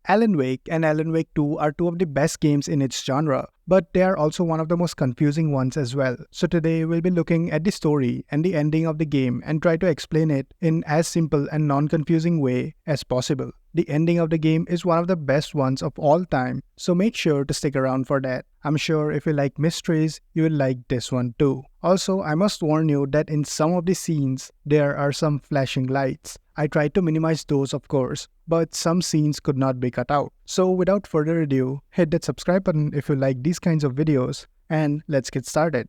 Alan Wake and Alan Wake 2 are two of the best games in its genre, but they are also one of the most confusing ones as well. So today we'll be looking at the story and the ending of the game and try to explain it in as simple and non-confusing way as possible. The ending of the game is one of the best ones of all time, so make sure to stick around for that. I'm sure if you like mysteries, you will like this one too. Also, I must warn you that in some of the scenes, there are some flashing lights. I tried to minimize those of course, but some scenes could not be cut out. So without further ado, hit that subscribe button if you like these kinds of videos, and let's get started.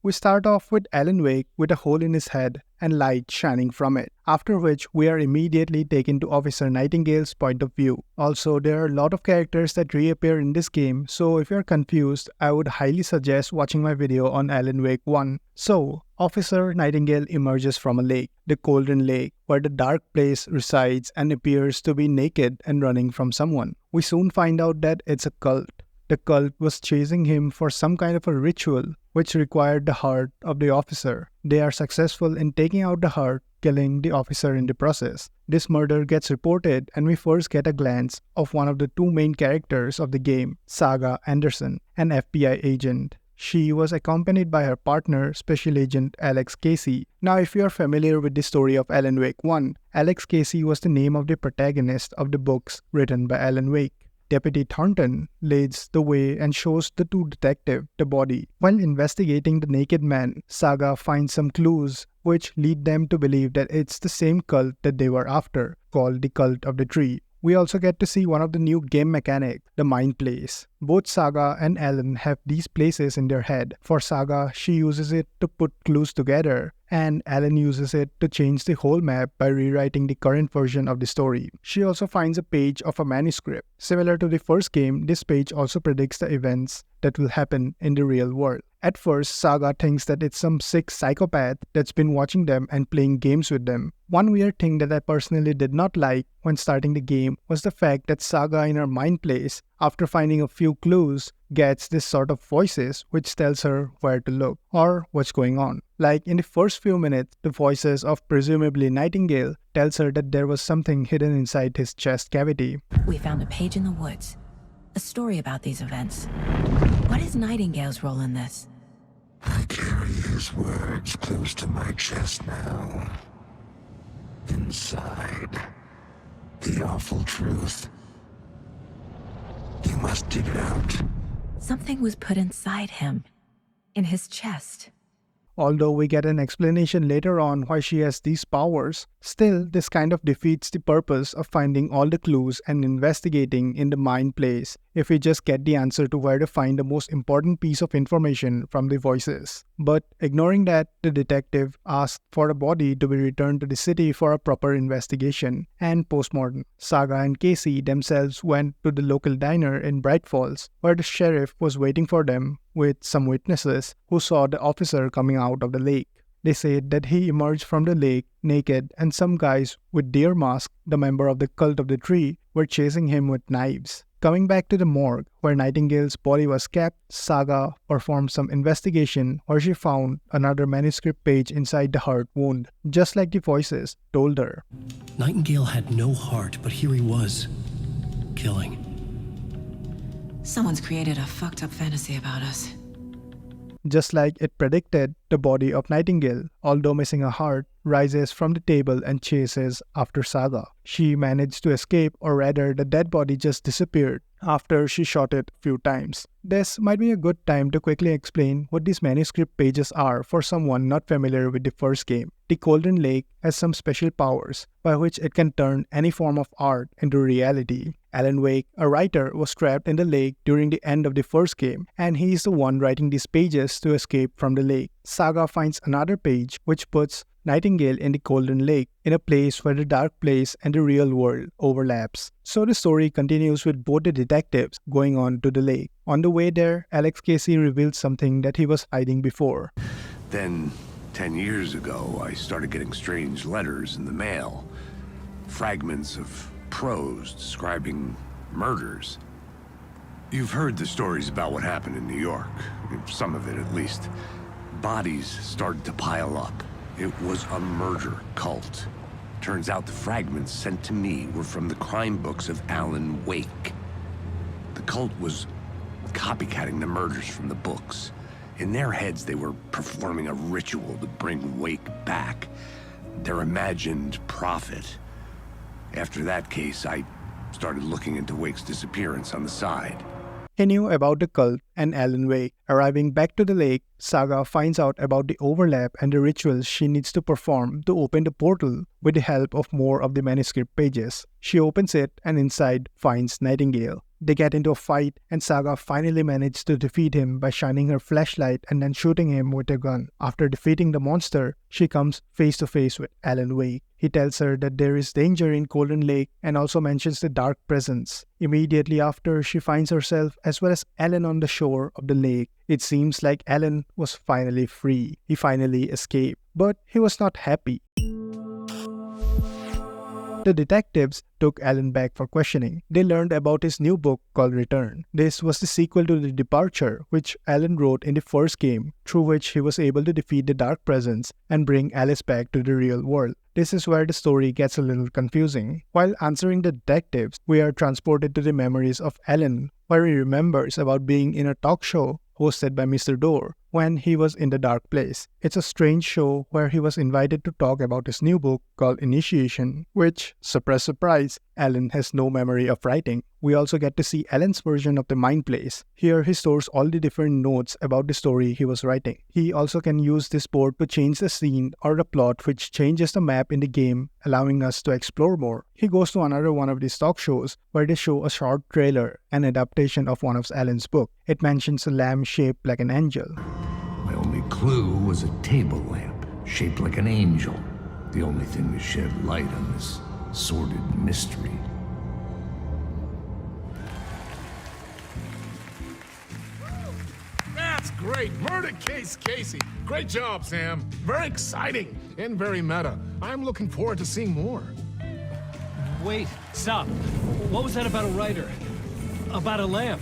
We start off with Alan Wake with a hole in his head and light shining from it, after which we are immediately taken to Officer Nightingale's point of view. Also, there are a lot of characters that reappear in this game, so if you're confused, I would highly suggest watching my video on Alan Wake 1. So, Officer Nightingale emerges from a lake, the Cauldron Lake, where the dark place resides and appears to be naked and running from someone. We soon find out that it's a cult. The cult was chasing him for some kind of a ritual which required the heart of the officer. They are successful in taking out the heart, killing the officer in the process. This murder gets reported and we first get a glance of one of the two main characters of the game, Saga Anderson, an FBI agent. She was accompanied by her partner, Special Agent Alex Casey. Now, if you are familiar with the story of Alan Wake 1, Alex Casey was the name of the protagonist of the books written by Alan Wake. Deputy Thornton leads the way and shows the two detectives the body. While investigating the naked man, Saga finds some clues which lead them to believe that it's the same cult that they were after, called the Cult of the Tree. We also get to see one of the new game mechanics, the Mind Place. Both Saga and Alan have these places in their head. For Saga, she uses it to put clues together, and Alan uses it to change the whole map by rewriting the current version of the story. She also finds a page of a manuscript. Similar to the first game, this page also predicts the events that will happen in the real world. At first, Saga thinks that it's some sick psychopath that's been watching them and playing games with them. One weird thing that I personally did not like when starting the game was the fact that Saga in her mind place, after finding a few clues, gets this sort of voices which tells her where to look or what's going on. Like in the first few minutes, the voices of presumably Nightingale tells her that there was something hidden inside his chest cavity. We found a page in the woods, a story about these events. What is Nightingale's role in this? I carry his words close to my chest now. Inside, the awful truth. You must dig it out. Something was put inside him, in his chest. Although we get an explanation later on why she has these powers, still this kind of defeats the purpose of finding all the clues and investigating in the mind place if we just get the answer to where to find the most important piece of information from the voices. But ignoring that, the detective asked for a body to be returned to the city for a proper investigation and postmortem. Saga and Casey themselves went to the local diner in Bright Falls where the sheriff was waiting for them with some witnesses who saw the officer coming out of the lake. They said that he emerged from the lake naked and some guys with deer masks, the member of the Cult of the Tree, were chasing him with knives. Coming back to the morgue where Nightingale's body was kept, Saga performed some investigation where she found another manuscript page inside the heart wound, just like the voices told her. Nightingale had no heart, but here he was, killing. Someone's created a fucked up fantasy about us. Just like it predicted, the body of Nightingale, although missing a heart, rises from the table and chases after Saga. She managed to escape, or rather the dead body just disappeared after she shot it a few times. This might be a good time to quickly explain what these manuscript pages are for someone not familiar with the first game. The Cauldron Lake has some special powers by which it can turn any form of art into reality. Alan Wake, a writer, was trapped in the lake during the end of the first game, and he is the one writing these pages to escape from the lake. Saga finds another page which puts Nightingale in the Cauldron Lake, in a place where the dark place and the real world overlaps. So the story continues with both the detectives going on to the lake. On the way there, Alex Casey reveals something that he was hiding before. Then, 10 years ago, I started getting strange letters in the mail. Fragments of prose describing murders. You've heard the stories about what happened in New York. Some of it, at least. Bodies started to pile up. It was a murder cult. Turns out the fragments sent to me were from the crime books of Alan Wake. The cult was copycatting the murders from the books. In their heads, they were performing a ritual to bring Wake back. Their imagined prophet. After that case, I started looking into Wake's disappearance on the side. He knew about the cult and Alan Wake. Arriving back to the lake, Saga finds out about the overlap and the rituals she needs to perform to open the portal with the help of more of the manuscript pages. She opens it and inside finds Nightingale. They get into a fight and Saga finally manages to defeat him by shining her flashlight and then shooting him with a gun. After defeating the monster, she comes face to face with Alan Wake. He tells her that there is danger in Golden Lake and also mentions the dark presence. Immediately after, she finds herself as well as Alan on the shore of the lake. It seems like Alan was finally free. He finally escaped, but he was not happy. The detectives took Alan back for questioning. They learned about his new book called Return. This was the sequel to The Departure, which Alan wrote in the first game, through which he was able to defeat the Dark Presence and bring Alice back to the real world. This is where the story gets a little confusing. While answering the detectives, we are transported to the memories of Alan, where he remembers about being in a talk show hosted by Mr. Dorr when he was in the dark place. It's a strange show where he was invited to talk about his new book called Initiation, which, surprise surprise, Alan has no memory of writing. We also get to see Alan's version of the Mind Place. Here he stores all the different notes about the story he was writing. He also can use this board to change the scene or the plot, which changes the map in the game, allowing us to explore more. He goes to another one of these talk shows where they show a short trailer, an adaptation of one of Alan's book. It mentions a lamp shaped like an angel. My only clue was a table lamp, shaped like an angel. The only thing to shed light on this sordid mystery. That's great! Murder Case Casey! Great job, Sam. Very exciting and very meta. I'm looking forward to seeing more. Wait, stop. What was that about a writer? About a lamp?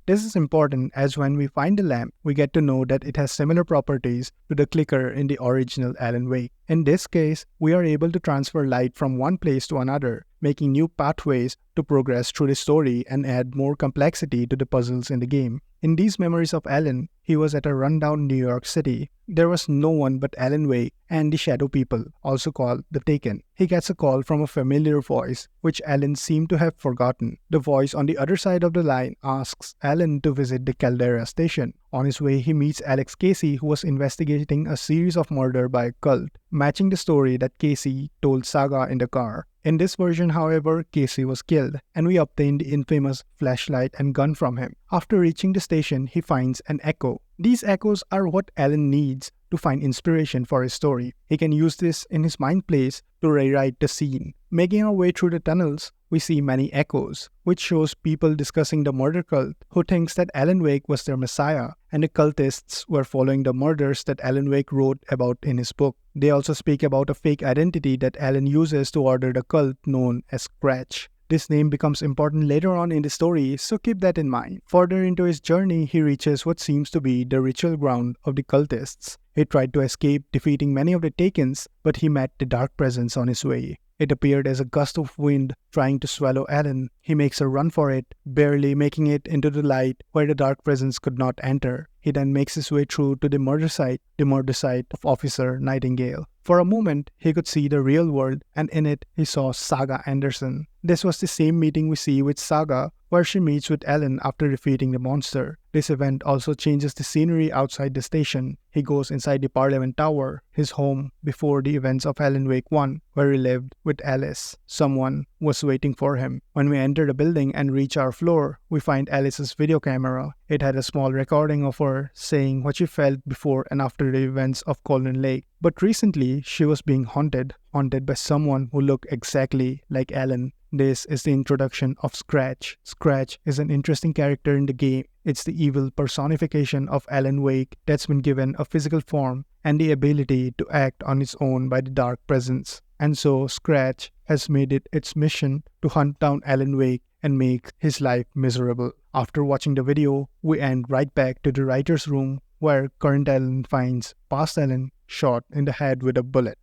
This is important as when we find the lamp, we get to know that it has similar properties to the clicker in the original Alan Wake. In this case, we are able to transfer light from one place to another, making new pathways to progress through the story and add more complexity to the puzzles in the game. In these memories of Alan, he was at a rundown New York City. There was no one but Alan Wake and the Shadow People, also called the Taken. He gets a call from a familiar voice, which Alan seemed to have forgotten. The voice on the other side of the line asks Alan to visit the Caldera station. On his way, he meets Alex Casey, who was investigating a series of murders by a cult, matching the story that Casey told Saga in the car. In this version, however, Casey was killed, and we obtained the infamous flashlight and gun from him. After reaching the station, he finds an echo. These echoes are what Alan needs to find inspiration for his story. He can use this in his mind place to rewrite the scene. Making our way through the tunnels, we see many echoes, which shows people discussing the murder cult who thinks that Alan Wake was their messiah, and the cultists were following the murders that Alan Wake wrote about in his book. They also speak about a fake identity that Alan uses to order the cult known as Scratch. This name becomes important later on in the story, so keep that in mind. Further into his journey, he reaches what seems to be the ritual ground of the cultists. He tried to escape, defeating many of the Takens, but he met the Dark Presence on his way. It appeared as a gust of wind trying to swallow Alan. He makes a run for it, barely making it into the light where the Dark Presence could not enter. He then makes his way through to the murder site of Officer Nightingale. For a moment, he could see the real world, and in it, he saw Saga Anderson. This was the same meeting we see with Saga, where she meets with Alan after defeating the monster. This event also changes the scenery outside the station. He goes inside the Parliament Tower, his home before the events of Alan Wake 1, where he lived with Alice. Someone was waiting for him. When we enter the building and reach our floor, we find Alice's video camera. It had a small recording of her saying what she felt before and after the events of Golden Lake. But recently, she was being haunted by someone who looked exactly like Alan. This is the introduction of Scratch. Scratch is an interesting character in the game. It's the evil personification of Alan Wake that's been given a physical form and the ability to act on its own by the Dark Presence. And so Scratch has made it its mission to hunt down Alan Wake and make his life miserable. After watching the video, we end right back to the writer's room where current Alan finds past Alan shot in the head with a bullet.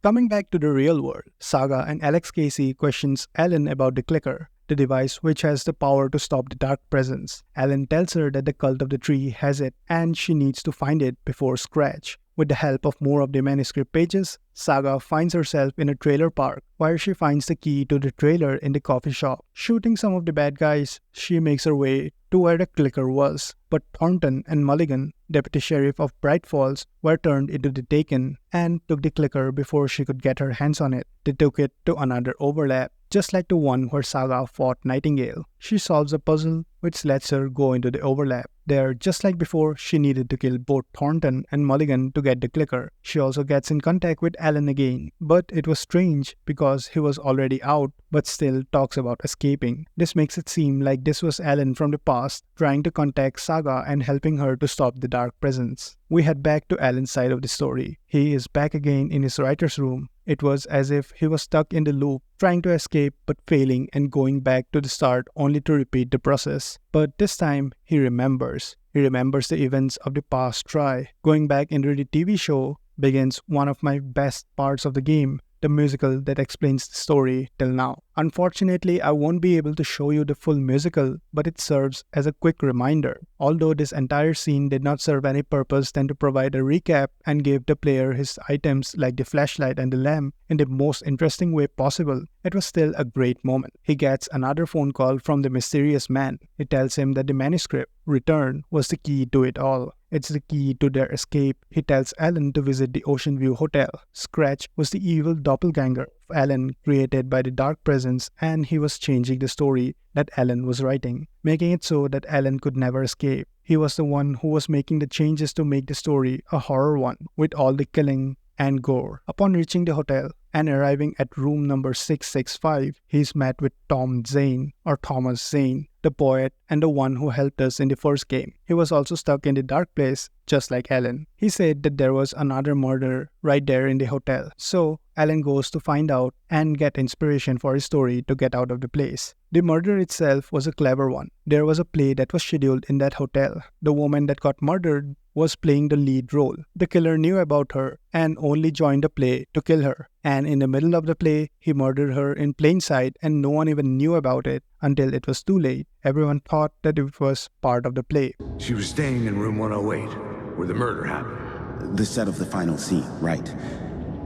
Coming back to the real world, Saga and Alex Casey questions Alan about the clicker, the device which has the power to stop the dark presence. Alan tells her that the cult of the tree has it and she needs to find it before Scratch. With the help of more of the manuscript pages, Saga finds herself in a trailer park where she finds the key to the trailer in the coffee shop. Shooting some of the bad guys, she makes her way to where the clicker was. But Thornton and Mulligan, deputy sheriff of Bright Falls, were turned into the Taken and took the clicker before she could get her hands on it. They took it to another overlap, just like the one where Saga fought Nightingale. She solves a puzzle which lets her go into the overlap. There, just like before, she needed to kill both Thornton and Mulligan to get the clicker. She also gets in contact with Alan again, but it was strange because he was already out but still talks about escaping. This makes it seem like this was Alan from the past trying to contact Saga and helping her to stop the dark presence. We head back to Alan's side of the story. He is back again in his writer's room. It was as if he was stuck in the loop, trying to escape but failing and going back to the start only to repeat the process. But this time, he remembers. He remembers the events of the past try. Going back into the TV show begins one of my best parts of the game, the musical that explains the story till now. Unfortunately, I won't be able to show you the full musical, but it serves as a quick reminder. Although this entire scene did not serve any purpose than to provide a recap and give the player his items like the flashlight and the lamp in the most interesting way possible, it was still a great moment. He gets another phone call from the mysterious man. It tells him that the manuscript, Return, was the key to it all. It's the key to their escape. He tells Alan to visit the Ocean View Hotel. Scratch was the evil doppelganger of Alan created by the dark presence, and he was changing the story that Alan was writing, making it so that Alan could never escape. He was the one who was making the changes to make the story a horror one, with all the killing and gore. Upon reaching the hotel and arriving at room number 665, he is met with Tom Zane, or Thomas Zane, the poet and the one who helped us in the first game. He was also stuck in the dark place, just like Alan. He said that there was another murder right there in the hotel. So Alan goes to find out and get inspiration for his story to get out of the place. The murder itself was a clever one. There was a play that was scheduled in that hotel. The woman that got murdered was playing the lead role. The killer knew about her and only joined the play to kill her. And in the middle of the play, he murdered her in plain sight and no one even knew about it until it was too late. Everyone thought that it was part of the play. She was staying in room 108, where the murder happened. The set of the final scene, right.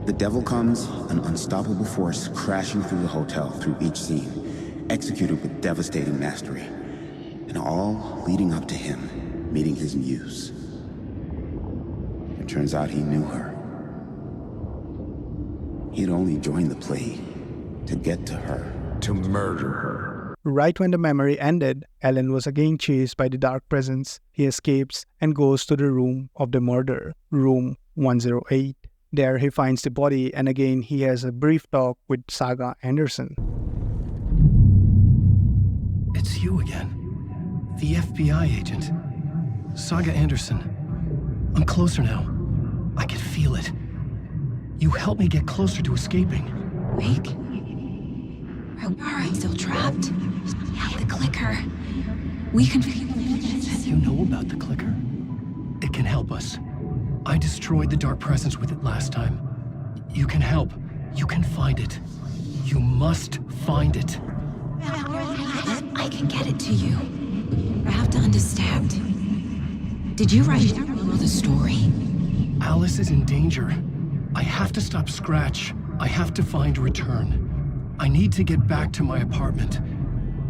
The devil comes, an unstoppable force crashing through the hotel through each scene, executed with devastating mastery, and all leading up to him meeting his muse. It turns out he knew her. He'd only joined the play to get to her. To murder her. Right when the memory ended, Alan was again chased by the dark presence. He escapes and goes to the room of the murder, room 108. There he finds the body and again he has a brief talk with Saga Anderson. It's you again. The FBI agent. Saga Anderson. I'm closer now. I can feel it. You helped me get closer to escaping. Wake? Are I still trapped? The clicker. We can... You know about the clicker? It can help us. I destroyed the dark presence with it last time. You can help. You can find it. You must find it. I can get it to you. I have to understand. Did you write the story? Alice is in danger. I have to stop Scratch. I have to find Return. I need to get back to my apartment.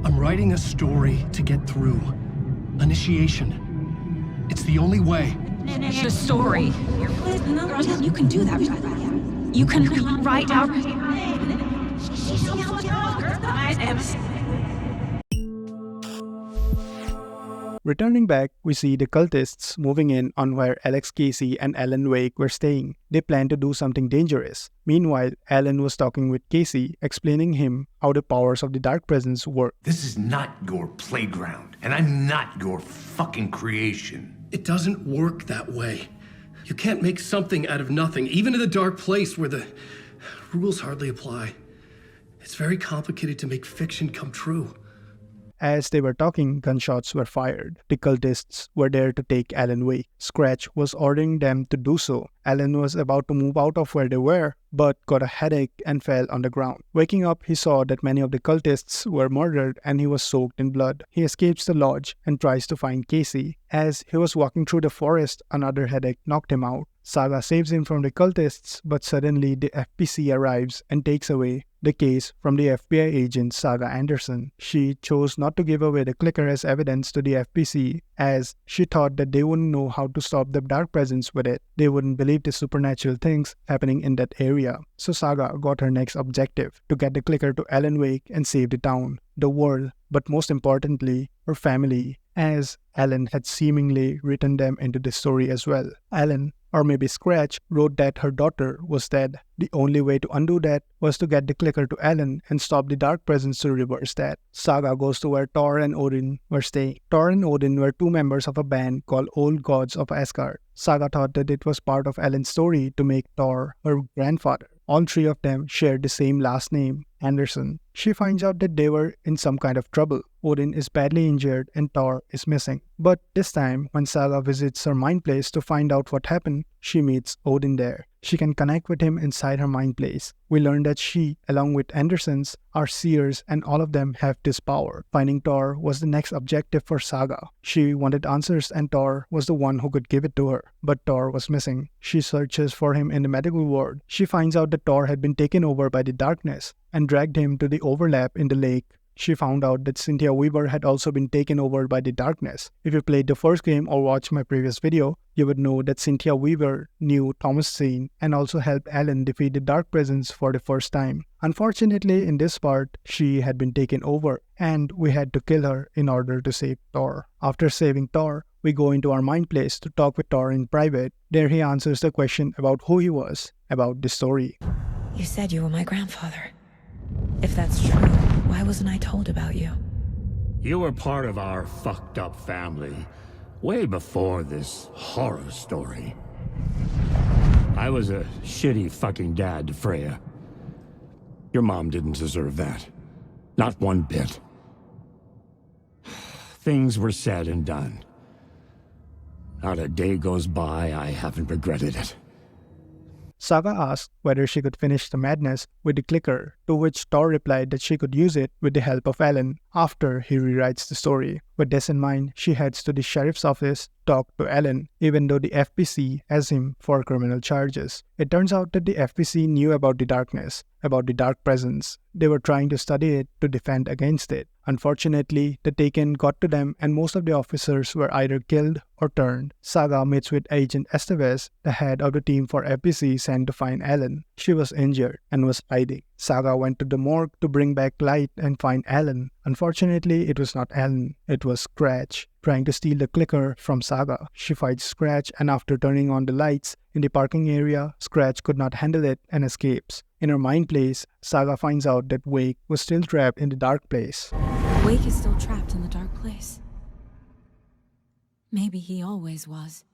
I'm writing a story to get through. Initiation. It's the only way. The story. You can do that. You can write out... Returning back, we see the cultists moving in on where Alex Casey and Alan Wake were staying. They plan to do something dangerous. Meanwhile, Alan was talking with Casey, explaining him how the powers of the dark presence work. This is not your playground, and I'm not your fucking creation. It doesn't work that way. You can't make something out of nothing, even in the dark place where the rules hardly apply. It's very complicated to make fiction come true. As they were talking, gunshots were fired. The cultists were there to take Alan Wake. Scratch was ordering them to do so. Alan was about to move out of where they were, but got a headache and fell on the ground. Waking up, he saw that many of the cultists were murdered and he was soaked in blood. He escapes the lodge and tries to find Casey. As he was walking through the forest, another headache knocked him out. Saga saves him from the cultists, but suddenly the FPC arrives and takes away the case from the FBI agent Saga Anderson. She chose not to give away the clicker as evidence to the FPC, as she thought that they wouldn't know how to stop the dark presence with it. They wouldn't believe the supernatural things happening in that area. So Saga got her next objective, to get the clicker to Alan Wake and save the town, the world, but most importantly, her family, as Alan had seemingly written them into the story as well. Alan, or maybe Scratch, wrote that her daughter was dead. The only way to undo that was to get the clicker to Alan and stop the dark presence to reverse that. Saga goes to where Thor and Odin were staying. Thor and Odin were two members of a band called Old Gods of Asgard. Saga thought that it was part of Alan's story to make Thor her grandfather. All three of them shared the same last name, Anderson. She finds out that they were in some kind of trouble. Odin is badly injured and Thor is missing. But this time, when Saga visits her mind place to find out what happened, she meets Odin there. She can connect with him inside her mind place. We learn that she, along with Andersons, are seers and all of them have this power. Finding Thor was the next objective for Saga. She wanted answers and Thor was the one who could give it to her. But Thor was missing. She searches for him in the medical ward. She finds out that Thor had been taken over by the darkness and dragged him to the overlap in the lake. She found out that Cynthia Weaver had also been taken over by the darkness. If you played the first game or watched my previous video, you would know that Cynthia Weaver knew Thomas Zane and also helped Alan defeat the dark presence for the first time. Unfortunately, in this part, she had been taken over and we had to kill her in order to save Thor. After saving Thor, we go into our mind place to talk with Thor in private. There he answers the question about who he was, about the story. You said you were my grandfather. If that's true, why wasn't I told about you? You were part of our fucked up family, way before this horror story. I was a shitty fucking dad to Freya. Your mom didn't deserve that. Not one bit. Things were said and done. Not a day goes by I haven't regretted it. Saga asked whether she could finish the madness with the clicker, to which Thor replied that she could use it with the help of Alan after he rewrites the story. With this in mind, she heads to the sheriff's office to talk to Alan, even though the FPC has him for criminal charges. It turns out that the FPC knew about the darkness, about the dark presence. They were trying to study it to defend against it. Unfortunately, the Taken got to them and most of the officers were either killed or turned. Saga meets with Agent Estevez, the head of the team for FPC sent to find Alan. She was injured and was hiding. Saga went to the morgue to bring back light and find Alan. Unfortunately, it was not Alan, it was Scratch, trying to steal the clicker from Saga. She fights Scratch and after turning on the lights in the parking area, Scratch could not handle it and escapes. In her mind place, Saga finds out that Wake was still trapped in the dark place. Wake is still trapped in the dark place. Maybe he always was.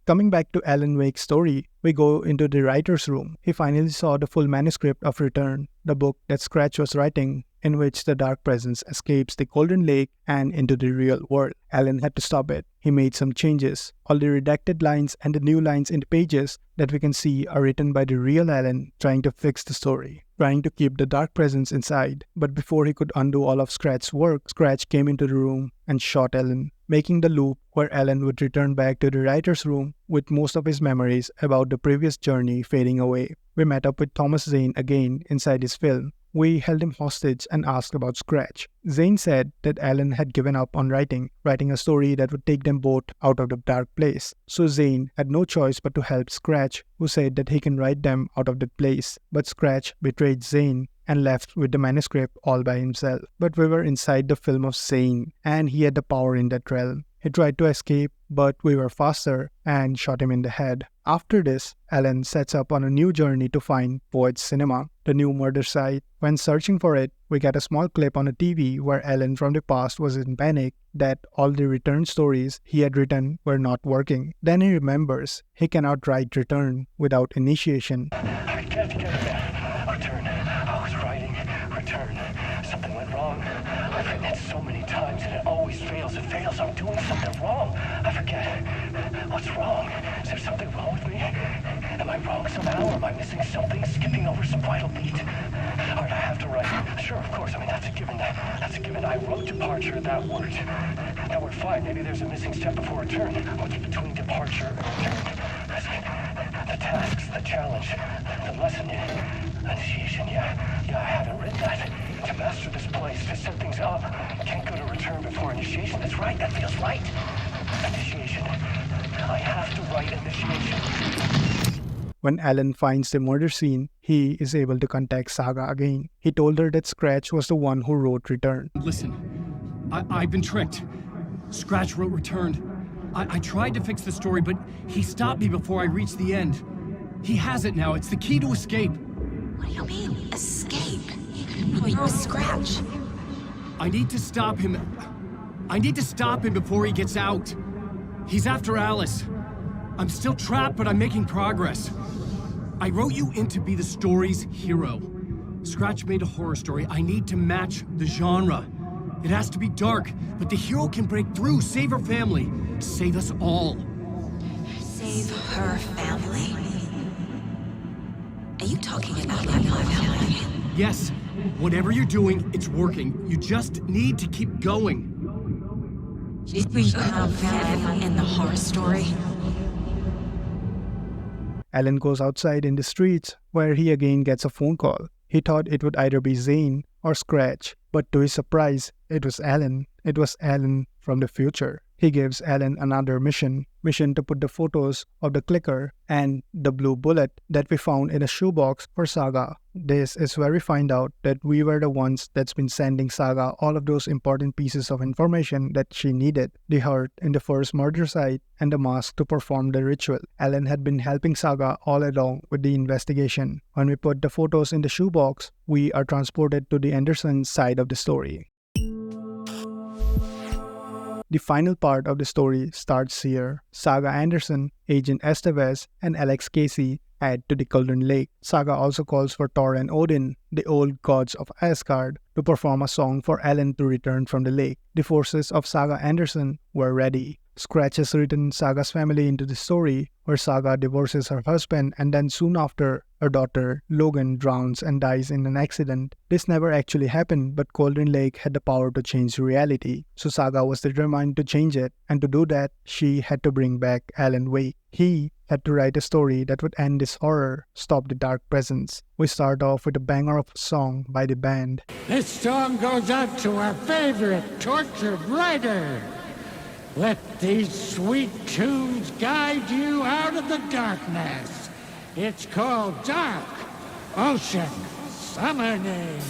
Coming back to Alan Wake's story, we go into the writer's room. He finally saw the full manuscript of Return, the book that Scratch was writing, in which the dark presence escapes the Golden Lake and into the real world. Alan had to stop it. He made some changes. All the redacted lines and the new lines in the pages that we can see are written by the real Alan trying to fix the story, trying to keep the dark presence inside. But before he could undo all of Scratch's work, Scratch came into the room and shot Alan, making the loop where Alan would return back to the writer's room with most of his memories about the previous journey fading away. We met up with Thomas Zane again inside his film. We held him hostage and asked about Scratch. Zane said that Alan had given up on writing a story that would take them both out of the dark place. So Zane had no choice but to help Scratch, who said that he can write them out of that place. But Scratch betrayed Zane and left with the manuscript all by himself. But we were inside the film of Zane, and he had the power in that realm. He tried to escape, but we were faster and shot him in the head. After this, Alan sets up on a new journey to find Poet's Cinema, the new murder site. When searching for it, we get a small clip on a TV where Alan from the past was in panic that all the Return stories he had written were not working. Then he remembers he cannot write Return without initiation. I can't get it. Return. I was writing Return. times and it always fails. It fails. I'm doing something wrong. I forget. What's wrong? Is there something wrong with me? Am I wrong somehow? Or am I missing something? Skipping over some vital beat? Alright, I have to write. Sure, of course. I mean, that's a given. That's a given. I wrote departure, that word. Now we're fine. Maybe there's a missing step before return. What's between departure and return? The tasks, the challenge, the lesson, initiation. Yeah, I haven't written that. To master this place, to set things up. Can't go to return before initiation. That's right, that feels right. Initiation. I have to write initiation. When Alan finds the murder scene, he is able to contact Saga again. He told her that Scratch was the one who wrote Return. Listen, I've been tricked. Scratch wrote Returned. I tried to fix the story, but he stopped me before I reached the end. He has it now. It's the key to escape. What do you mean, escape? You're a Scratch. I need to stop him. I need to stop him before he gets out. He's after Alice. I'm still trapped, but I'm making progress. I wrote you in to be the story's hero. Scratch made a horror story. I need to match the genre. It has to be dark, but the hero can break through, save her family, save us all. Save her family? Are you talking about my family? Yes, whatever you're doing, it's working. You just need to keep going. Did we become family in the horror story? Alan goes outside in the streets, where he again gets a phone call. He thought it would either be Zane or Scratch, but to his surprise, it was Alan. It was Alan from the future. He gives Alan another mission to put the photos of the clicker and the blue bullet that we found in a shoebox for Saga. This is where we find out that we were the ones that's been sending Saga all of those important pieces of information that she needed. The heart in the first murder site and the mask to perform the ritual. Alan had been helping Saga all along with the investigation. When we put the photos in the shoebox, we are transported to the Anderson side of the story. The final part of the story starts here. Saga Anderson, Agent Estevez, and Alex Casey head to the Cauldron Lake. Saga also calls for Thor and Odin, the old gods of Asgard, to perform a song for Alan to return from the lake. The forces of Saga Anderson were ready. Scratch has written Saga's family into the story, where Saga divorces her husband and then soon after, her daughter, Logan, drowns and dies in an accident. This never actually happened, but Cauldron Lake had the power to change reality, so Saga was determined to change it, and to do that, she had to bring back Alan Wake. He had to write a story that would end this horror, stop the dark presence. We start off with a banger of a song by the band. This song goes out to our favorite tortured writer. Let these sweet tunes guide you out of the darkness. It's called Dark Ocean Summoning.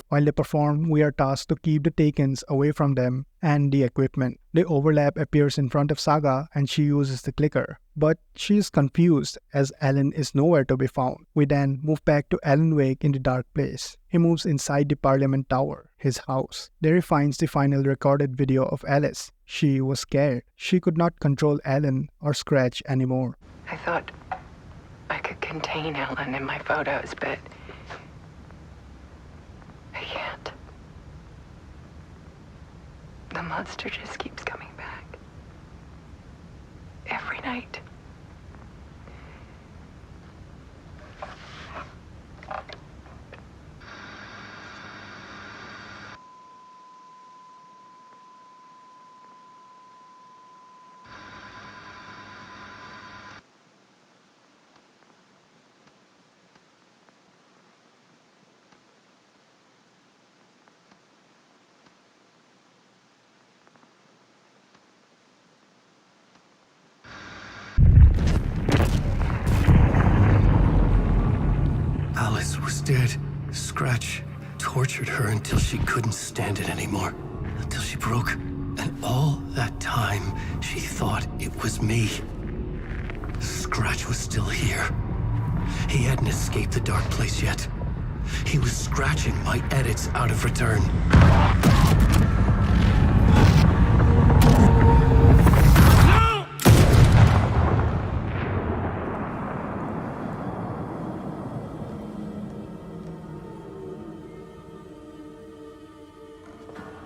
While they perform, we are tasked to keep the Takens away from them and the equipment. The overlap appears in front of Saga and she uses the clicker. But she is confused as Alan is nowhere to be found. We then move back to Alan Wake in the dark place. He moves inside the Parliament Tower, his house. There he finds the final recorded video of Alice. She was scared. She could not control Alan or Scratch anymore. I thought I could contain Alan in my photos, but I can't. The monster just keeps coming back. Every night. Alice was dead. Scratch tortured her until she couldn't stand it anymore. Until she broke. And all that time, she thought it was me. Scratch was still here. He hadn't escaped the dark place yet. He was scratching my edits out of Return.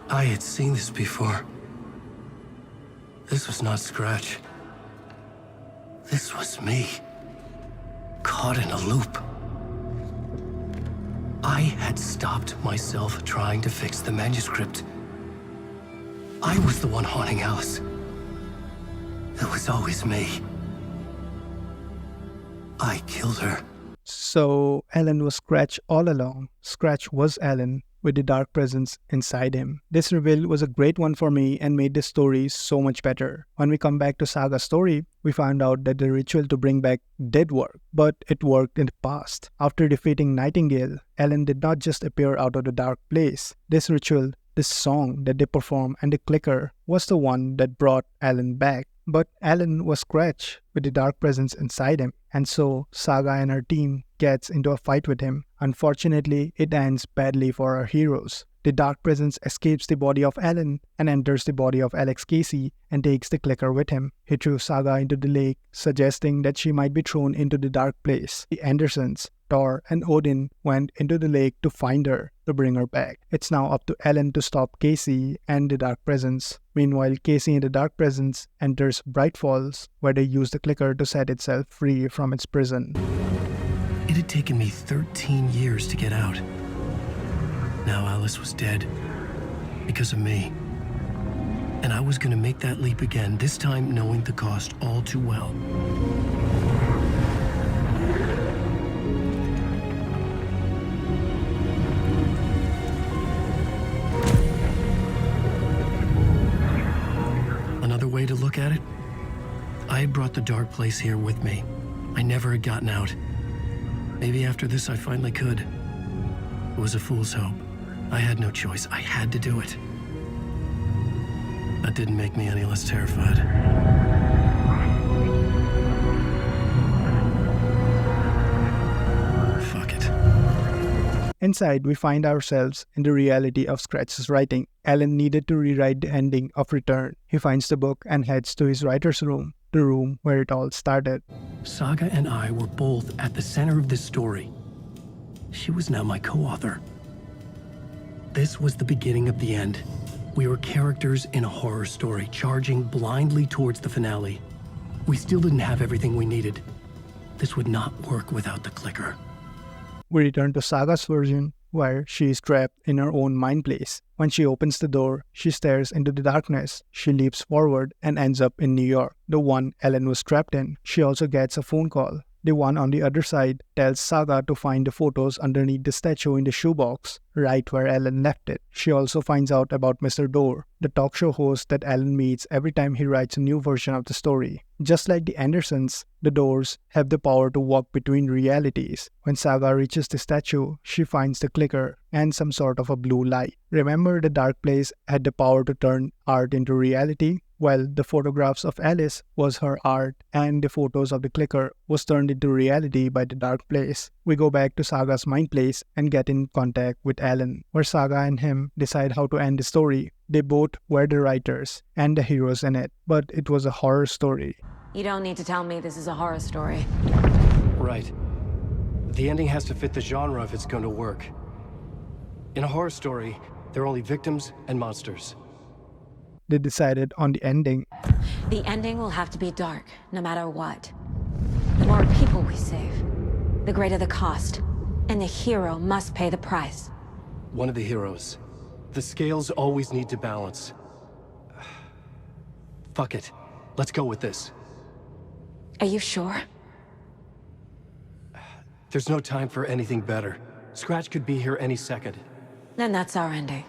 I had seen this before. This was not Scratch. This was me. Caught in a loop. I had stopped myself trying to fix the manuscript. I was the one haunting Alice. It was always me. I killed her. So Alan was Scratch all along. Scratch was Alan, with the dark presence inside him. This reveal was a great one for me and made the story so much better. When we come back to Saga's story, we found out that the ritual to bring back did work, but it worked in the past. After defeating Nightingale, Alan did not just appear out of the dark place. This ritual, this song that they perform and the clicker was the one that brought Alan back. But Alan was Scratch with the dark presence inside him, and so Saga and her team gets into a fight with him. Unfortunately, it ends badly for our heroes. The dark presence escapes the body of Alan and enters the body of Alex Casey and takes the clicker with him. He threw Saga into the lake, suggesting that she might be thrown into the dark place. The Andersons, Thor, and Odin went into the lake to find her, to bring her back. It's now up to Alan to stop Casey and the dark presence. Meanwhile, Casey and the dark presence enters Bright Falls, where they use the clicker to set itself free from its prison. It had taken me 13 years to get out. Now Alice was dead. Because of me. And I was gonna make that leap again, this time knowing the cost all too well. Another way to look at it, I had brought the dark place here with me. I never had gotten out. Maybe after this I finally could. It was a fool's hope. I had no choice. I had to do it. That didn't make me any less terrified. Fuck it. Inside, we find ourselves in the reality of Scratch's writing. Alan needed to rewrite the ending of Return. He finds the book and heads to his writer's room, the room where it all started. Saga and I were both at the center of this story. She was now my co-author. This was the beginning of the end. We were characters in a horror story, charging blindly towards the finale. We still didn't have everything we needed. This would not work without the clicker. We return to Saga's version, where she is trapped in her own mind place. When she opens the door, she stares into the darkness. She leaps forward and ends up in New York, the one Alan was trapped in. She also gets a phone call. The one on the other side tells Saga to find the photos underneath the statue in the shoebox, right where Alan left it. She also finds out about Mr. Dorr, the talk show host that Alan meets every time he writes a new version of the story. Just like the Andersons, the Doors have the power to walk between realities. When Saga reaches the statue, she finds the clicker and some sort of a blue light. Remember, the dark place had the power to turn art into reality? Well, the photographs of Alice was her art, and the photos of the clicker was turned into reality by the dark place. We go back to Saga's mind place and get in contact with Alan, where Saga and him decide how to end the story. They both were the writers and the heroes in it, but it was a horror story. You don't need to tell me this is a horror story. Right. The ending has to fit the genre if it's going to work. In a horror story, there are only victims and monsters. They decided on the ending. The ending will have to be dark, no matter what. The more people we save, the greater the cost, and the hero must pay the price. One of the heroes. The scales always need to balance. Fuck it. Let's go with this. Are you sure? There's no time for anything better. Scratch could be here any second. Then that's our ending.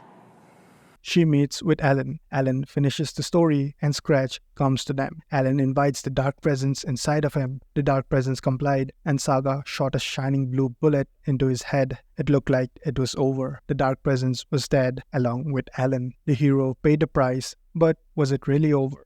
She meets with Alan. Alan finishes the story and Scratch comes to them. Alan invites the dark presence inside of him. The dark presence complied and Saga shot a shining blue bullet into his head. It looked like it was over. The dark presence was dead along with Alan. The hero paid the price, but was it really over?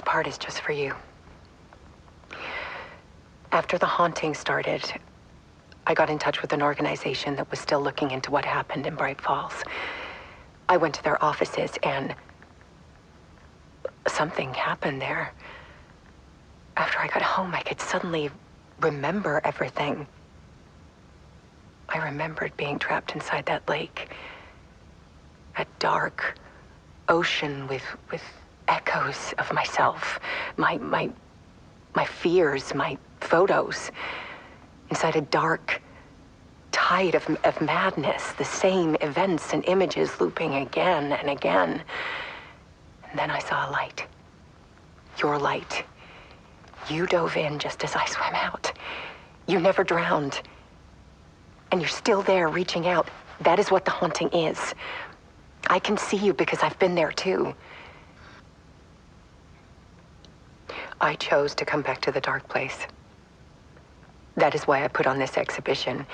Part is just for you. After the haunting started, I got in touch with an organization that was still looking into what happened in Bright Falls. I went to their offices and something happened there. After I got home, I could suddenly remember everything. I remembered being trapped inside that lake. A dark ocean with echoes of myself. My fears, my photos. Inside a dark tide of madness. The same events and images looping again and again. And then I saw a light. Your light. You dove in just as I swam out. You never drowned. And you're still there reaching out. That is what the haunting is. I can see you because I've been there too. I chose to come back to the dark place. That is why I put on this exhibition.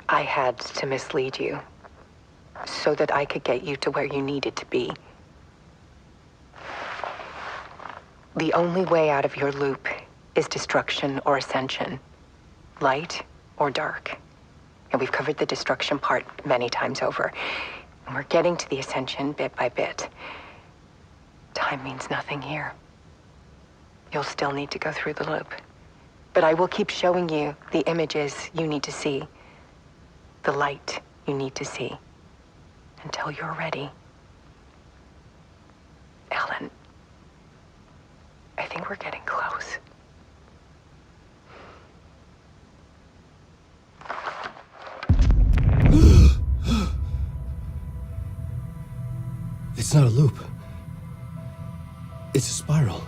I had to mislead you so that I could get you to where you needed to be. The only way out of your loop is destruction or ascension, light or dark. And we've covered the destruction part many times over. And we're getting to the ascension bit by bit. Time means nothing here. You'll still need to go through the loop. But I will keep showing you the images you need to see, the light you need to see, until you're ready. Alan, I think we're getting close. It's not a loop. It's a spiral.